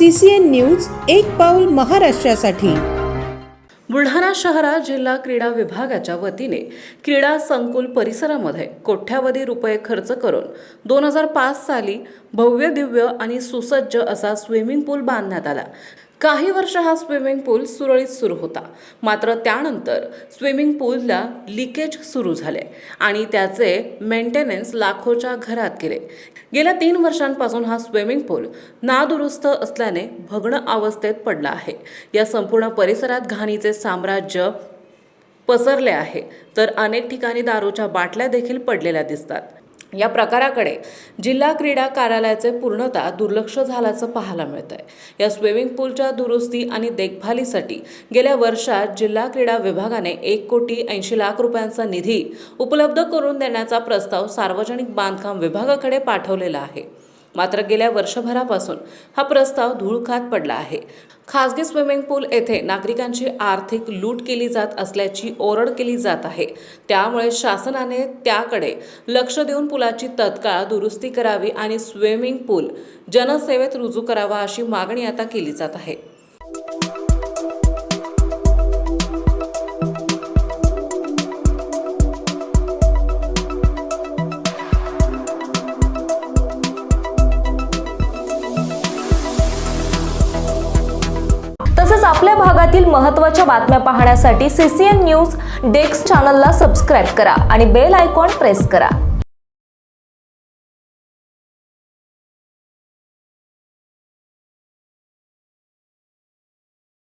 CCN news एक पाऊल महाराष्ट्रासाठी। बुलढाणा शहरात जिल्हा क्रीडा विभागाच्या वतीने क्रीडा संकुल परिसरामध्ये कोट्यावधी रुपये खर्च करून 2005 साली भव्य दिव्य आणि सुसज्ज असा स्विमिंग पूल बांधण्यात आला। काही वर्ष हा स्विमिंग पूल सुरळीत सुरू होता, मात्र त्यानंतर स्विमिंग पूलला लिकेज सुरू झाले आणि त्याचे मेंटेनन्स लाखोच्या घरात गेले। गेल्या 3 वर्षांपासून हा स्विमिंग पूल नादुरुस्त असल्याने भग्न अवस्थेत पडला आहे। या संपूर्ण परिसरात घाणीचे साम्राज्य पसरले आहे, तर अनेक ठिकाणी दारूच्या बाटल्या देखील पडलेल्या दिसतात। या प्रकाराकडे जिल्हा क्रीडा कार्यालयाचे पूर्णतः दुर्लक्ष झाल्याचं पाहायला मिळतंय। या स्विमिंग पूलच्या दुरुस्ती आणि देखभालीसाठी गेल्या वर्षात जिल्हा क्रीडा विभागाने 1,80,00,000 रुपयांचा निधी उपलब्ध करून देण्याचा प्रस्ताव सार्वजनिक बांधकाम विभागाकडे पाठवलेला आहे, मात्र गेल्या वर्षभरापासून हा प्रस्ताव धूळ खात पडला आहे। खासगी स्विमिंग पूल येथे नागरिकांची आर्थिक लूट केली जात असल्याची ओरड केली जात आहे। त्यामुळे शासनाने त्याकडे लक्ष देऊन पुलाची तत्काळ दुरुस्ती करावी आणि स्विमिंग पूल जनसेवेत रुजू करावा अशी मागणी आता केली जात आहे। तसेच आपल्या भागातील महत्त्वाच्या बातम्या पाहण्यासाठी CCN न्यूज डेस्क चॅनलला सबस्क्राइब करा आणि बेल आयकॉन प्रेस करा।